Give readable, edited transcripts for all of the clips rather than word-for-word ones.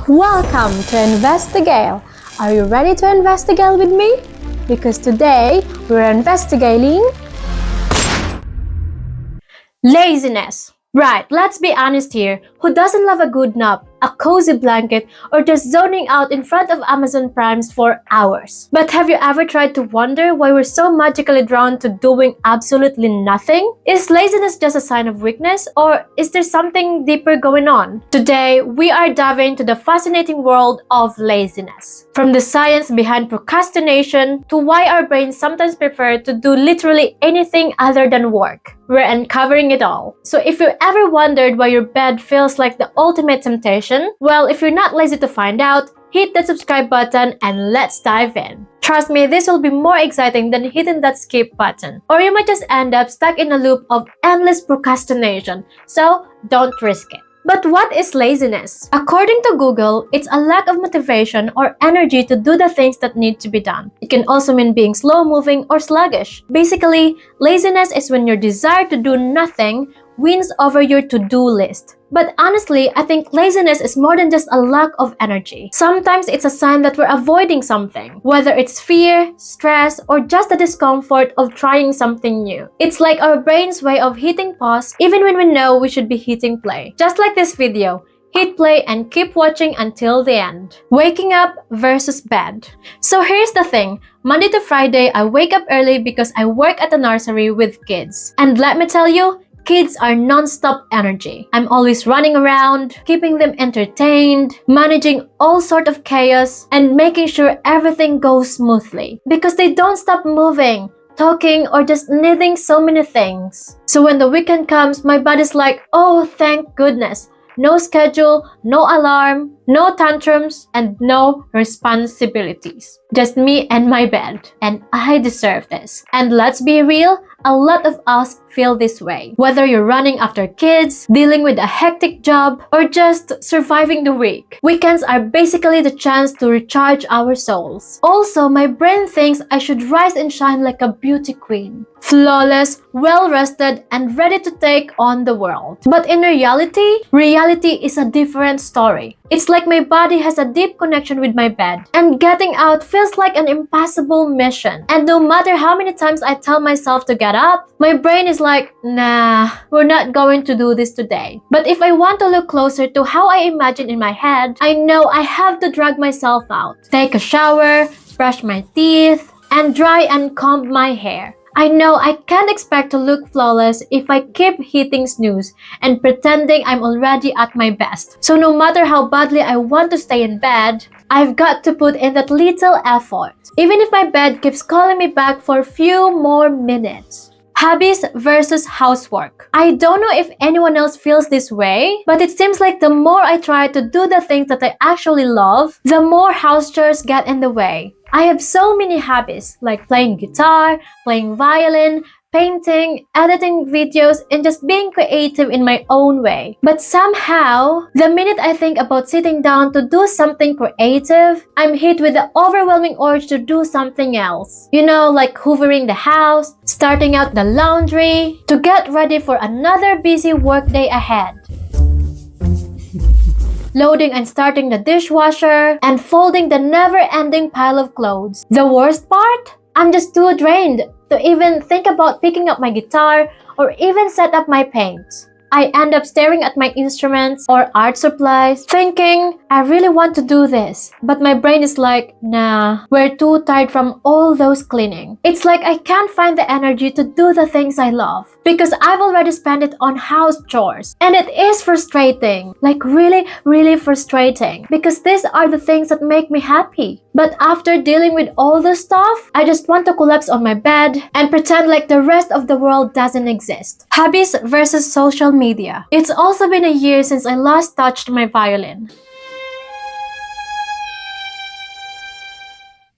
Welcome to Investigael. Are you ready to Investigael with me? Because today we're investigating laziness. Right, let's be honest here. Who doesn't love a good nap, a cozy blanket, or just zoning out in front of Amazon Primes for hours? But have you ever tried to wonder why we're so magically drawn to doing absolutely nothing? Is laziness just a sign of weakness, or is there something deeper going on? Today, we are diving into the fascinating world of laziness. From the science behind procrastination to why our brains sometimes prefer to do literally anything other than work. We're uncovering it all. So if you ever wondered why your bed feels like the ultimate temptation, well, if you're not lazy to find out, hit the subscribe button and let's dive in. Trust me, this will be more exciting than hitting that skip button. Or you might just end up stuck in a loop of endless procrastination. So don't risk it. But what is laziness? According to Google, it's a lack of motivation or energy to do the things that need to be done. It can also mean being slow-moving or sluggish. Basically, laziness is when your desire to do nothing wins over your to-do list. But honestly, I think laziness is more than just a lack of energy. Sometimes it's a sign that we're avoiding something, whether it's fear, stress, or just the discomfort of trying something new. It's like our brain's way of hitting pause even when we know we should be hitting play. Just like this video. Hit play and keep watching until the end. Waking up versus bed. So here's the thing. Monday to Friday, I wake up early because I work at a nursery with kids. And let me tell you, kids are non-stop energy. I'm always running around, keeping them entertained, managing all sort of chaos, and making sure everything goes smoothly. Because they don't stop moving, talking, or just needing so many things. So when the weekend comes, my body's like, oh, thank goodness. No schedule, no alarm, no tantrums, and no responsibilities. Just me and my bed. And I deserve this. And let's be real, a lot of us feel this way. Whether you're running after kids, dealing with a hectic job, or just surviving the week. Weekends are basically the chance to recharge our souls. Also, my brain thinks I should rise and shine like a beauty queen. Flawless, well-rested, and ready to take on the world. But in reality is a different story. It's like my body has a deep connection with my bed, and getting out feels like an impossible mission. And no matter how many times I tell myself to get up, my brain is like, nah, we're not going to do this today. But if I want to look closer to how I imagine in my head, I know I have to drag myself out, take a shower, brush my teeth, and dry and comb my hair. I know I can't expect to look flawless if I keep hitting snooze and pretending I'm already at my best. So no matter how badly I want to stay in bed, I've got to put in that little effort. Even if my bed keeps calling me back for a few more minutes. Hobbies versus housework. I don't know if anyone else feels this way, but it seems like the more I try to do the things that I actually love, the more house chores get in the way. I have so many hobbies like playing guitar, playing violin, painting, editing videos, and just being creative in my own way. But somehow, the minute I think about sitting down to do something creative, I'm hit with the overwhelming urge to do something else. You know, like hoovering the house, starting out the laundry, to get ready for another busy workday ahead. Loading and starting the dishwasher, and folding the never-ending pile of clothes. The worst part? I'm just too drained to even think about picking up my guitar or even set up my paints. I end up staring at my instruments or art supplies, thinking, I really want to do this. But my brain is like, nah, we're too tired from all those cleaning. It's like I can't find the energy to do the things I love because I've already spent it on house chores. And it is frustrating, like really frustrating because these are the things that make me happy. But after dealing with all the stuff, I just want to collapse on my bed and pretend like the rest of the world doesn't exist. Hobbies versus social media. It's also been a year since I last touched my violin.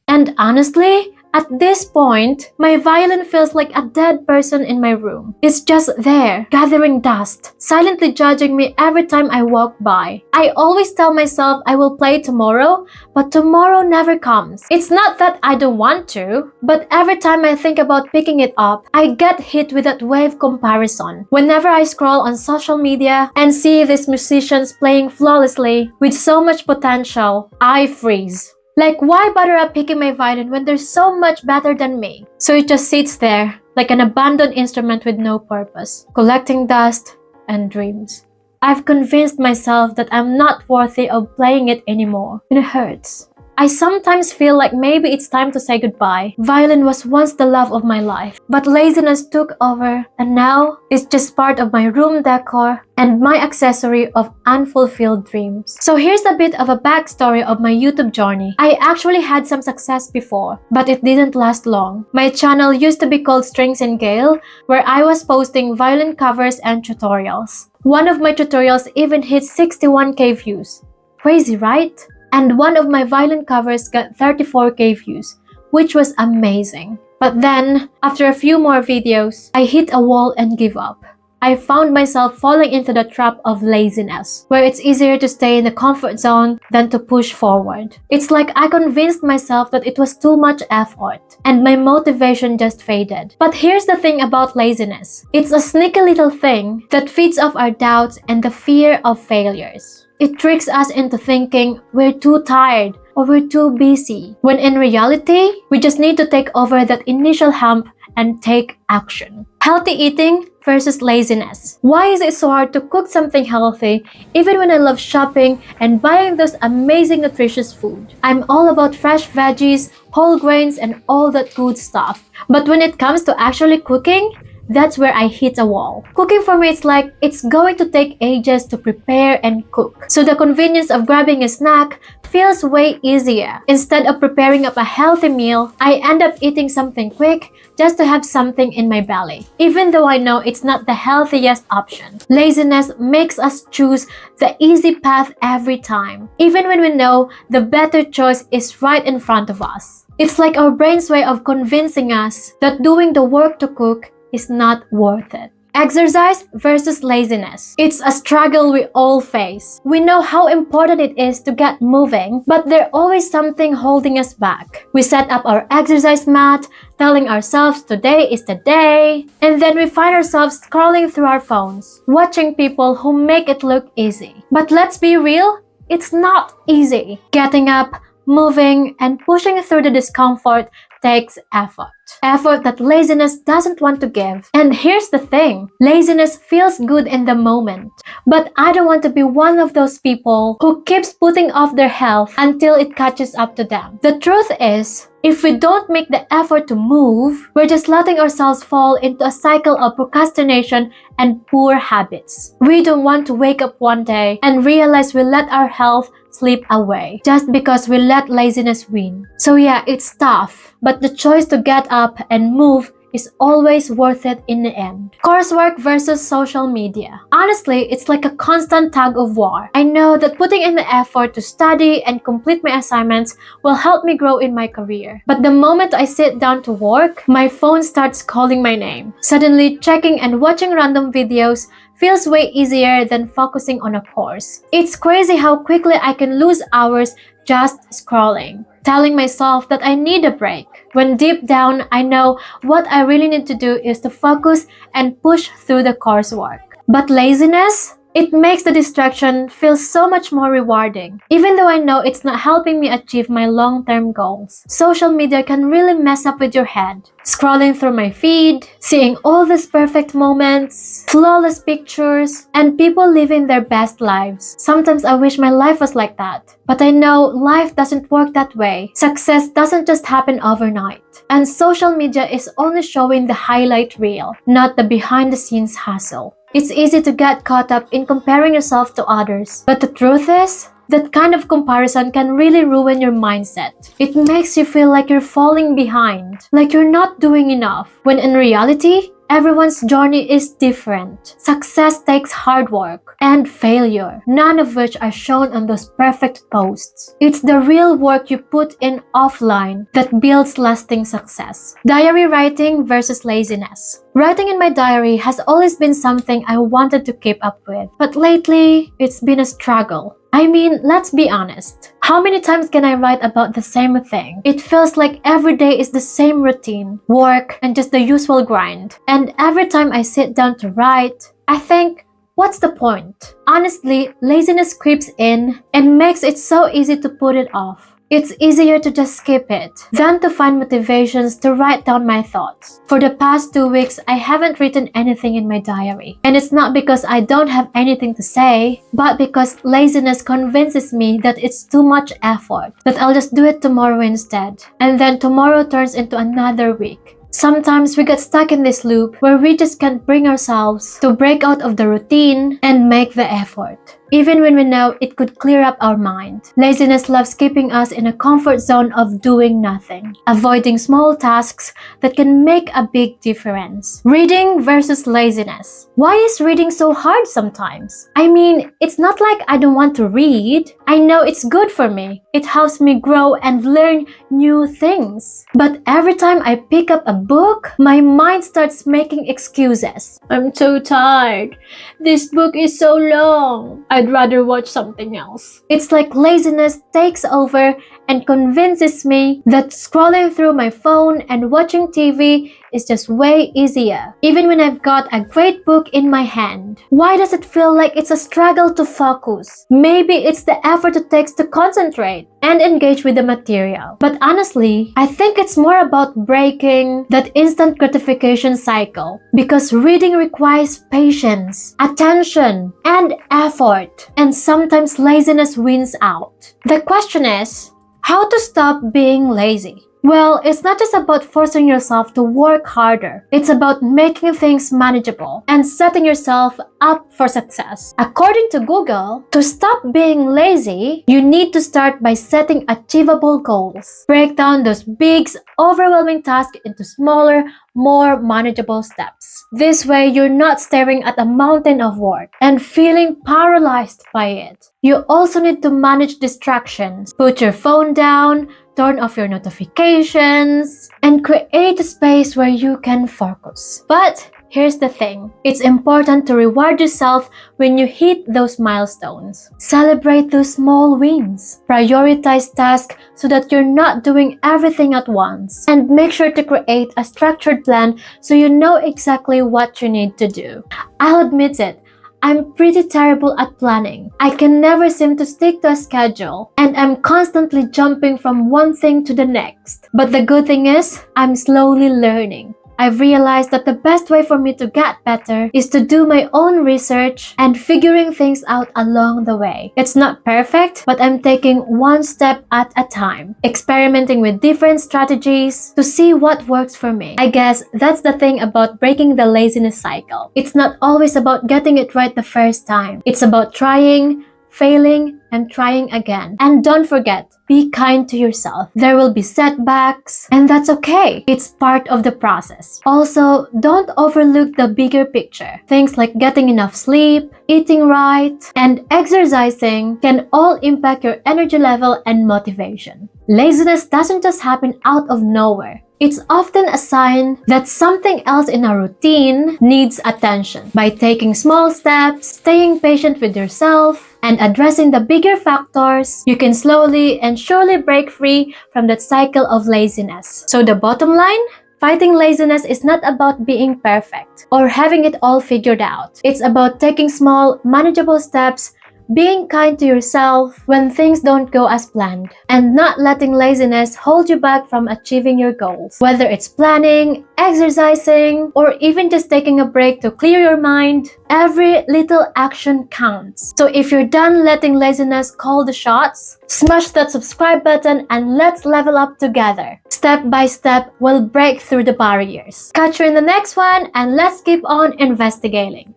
And honestly, At this point, my violin feels like a dead person in my room. It's just there, gathering dust, silently judging me every time I walk by. I always tell myself I will play tomorrow, but tomorrow never comes. It's not that I don't want to, but every time I think about picking it up, I get hit with that wave comparison. Whenever I scroll on social media and see these musicians playing flawlessly with so much potential, I freeze. Like, why bother up picking my violin when there's so much better than me? So it just sits there, like an abandoned instrument with no purpose, collecting dust and dreams. I've convinced myself that I'm not worthy of playing it anymore, and it hurts. I sometimes feel like maybe it's time to say goodbye. Violin was once the love of my life, but laziness took over, and now it's just part of my room decor and my accessory of unfulfilled dreams. So here's a bit of a backstory of my YouTube journey. I actually had some success before, but it didn't last long. My channel used to be called Investigael, where I was posting violin covers and tutorials. One of my tutorials even hit 61k views. Crazy, right? And one of my violin covers got 34k views, which was amazing. But then, after a few more videos, I hit a wall and give up. I found myself falling into the trap of laziness, where it's easier to stay in the comfort zone than to push forward. It's like I convinced myself that it was too much effort, and my motivation just faded. But here's the thing about laziness. It's a sneaky little thing that feeds off our doubts and the fear of failures. It tricks us into thinking we're too tired or we're too busy, when in reality, we just need to take over that initial hump and take action. Healthy eating versus laziness. Why is it so hard to cook something healthy even when I love shopping and buying those amazing nutritious food? I'm all about fresh veggies, whole grains, and all that good stuff. But when it comes to actually cooking, that's where I hit a wall. Cooking for me, it's like it's going to take ages to prepare and cook. So the convenience of grabbing a snack feels way easier. Instead of preparing up a healthy meal, I end up eating something quick just to have something in my belly. Even though I know it's not the healthiest option. Laziness makes us choose the easy path every time, even when we know the better choice is right in front of us. It's like our brain's way of convincing us that doing the work to cook is not worth it. Exercise versus laziness. It's a struggle we all face. We know how important it is to get moving, but there's always something holding us back. We set up our exercise mat, telling ourselves today is the day, and then we find ourselves scrolling through our phones, watching people who make it look easy. But let's be real, it's not easy. Getting up, moving, and pushing through the discomfort takes effort. Effort that laziness doesn't want to give. And here's the thing, laziness feels good in the moment. But I don't want to be one of those people who keeps putting off their health until it catches up to them. The truth is, if we don't make the effort to move, we're just letting ourselves fall into a cycle of procrastination and poor habits. We don't want to wake up one day and realize we let our health slip away just because we let laziness win. So yeah, it's tough, but the choice to get up and move is always worth it in the end. Coursework versus social media. Honestly, it's like a constant tug of war. I know that putting in the effort to study and complete my assignments will help me grow in my career. But the moment I sit down to work, my phone starts calling my name. Suddenly, checking and watching random videos feels way easier than focusing on a course. It's crazy how quickly I can lose hours just scrolling, telling myself that I need a break, when deep down I know what I really need to do is to focus and push through the coursework. But laziness? It makes the distraction feel so much more rewarding, even though I know it's not helping me achieve my long-term goals. Social media can really mess up with your head. Scrolling through my feed, seeing all these perfect moments, flawless pictures, and people living their best lives. Sometimes I wish my life was like that. But I know life doesn't work that way. Success doesn't just happen overnight. And social media is only showing the highlight reel, not the behind-the-scenes hustle. It's easy to get caught up in comparing yourself to others. But the truth is, that kind of comparison can really ruin your mindset. It makes you feel like you're falling behind, like you're not doing enough, when in reality, everyone's journey is different. Success takes hard work, and failure, none of which are shown on those perfect posts. It's the real work you put in offline that builds lasting success. Diary writing versus laziness. Writing in my diary has always been something I wanted to keep up with, but lately, it's been a struggle. I mean, let's be honest. How many times can I write about the same thing? It feels like every day is the same routine, work, and just the usual grind. And every time I sit down to write, I think, what's the point? Honestly, laziness creeps in and makes it so easy to put it off. It's easier to just skip it than to find motivations to write down my thoughts. For the past 2 weeks, I haven't written anything in my diary. And it's not because I don't have anything to say, but because laziness convinces me that it's too much effort, that I'll just do it tomorrow instead. And then tomorrow turns into another week. Sometimes we get stuck in this loop where we just can't bring ourselves to break out of the routine and make the effort. Even when we know it could clear up our mind. Laziness loves keeping us in a comfort zone of doing nothing, avoiding small tasks that can make a big difference. Reading versus laziness. Why is reading so hard sometimes? I mean, it's not like I don't want to read. I know it's good for me. It helps me grow and learn new things. But every time I pick up a book, my mind starts making excuses. I'm too tired. This book is so long. I'd rather watch something else. It's like laziness takes over and convinces me that scrolling through my phone and watching TV is just way easier, even when I've got a great book in my hand. Why does it feel like it's a struggle to focus? Maybe it's the effort it takes to concentrate and engage with the material. But honestly, I think it's more about breaking that instant gratification cycle, because reading requires patience, attention, and effort, and sometimes laziness wins out. The question is, how to stop being lazy? Well, it's not just about forcing yourself to work harder. It's about making things manageable and setting yourself up for success. According to Google, to stop being lazy, you need to start by setting achievable goals. Break down those big, overwhelming tasks into smaller, more manageable steps. This way, you're not staring at a mountain of work and feeling paralyzed by it. You also need to manage distractions. Put your phone down, turn off your notifications, and create a space where you can focus. But here's the thing. It's important to reward yourself when you hit those milestones. Celebrate those small wins. Prioritize tasks so that you're not doing everything at once. And make sure to create a structured plan so you know exactly what you need to do. I'll admit it. I'm pretty terrible at planning. I can never seem to stick to a schedule, and I'm constantly jumping from one thing to the next. But the good thing is, I'm slowly learning. I've realized that the best way for me to get better is to do my own research and figuring things out along the way. It's not perfect, but I'm taking one step at a time, experimenting with different strategies to see what works for me. I guess that's the thing about breaking the laziness cycle. It's not always about getting it right the first time. It's about trying, failing, and trying again. And don't forget, be kind to yourself. There will be setbacks, and that's okay. It's part of the process. Also, don't overlook the bigger picture. Things like getting enough sleep, eating right, and exercising can all impact your energy level and motivation. Laziness doesn't just happen out of nowhere. It's often a sign that something else in our routine needs attention. By taking small steps, staying patient with yourself, and addressing the bigger factors, you can slowly and surely break free from that cycle of laziness. So the bottom line? Fighting laziness is not about being perfect or having it all figured out. It's about taking small, manageable steps, being kind to yourself when things don't go as planned, and not letting laziness hold you back from achieving your goals. Whether it's planning, exercising, or even just taking a break to clear your mind, every little action counts. So if you're done letting laziness call the shots, smash that subscribe button and let's level up together. Step by step, we'll break through the barriers. Catch you in the next one, and let's keep on investigating.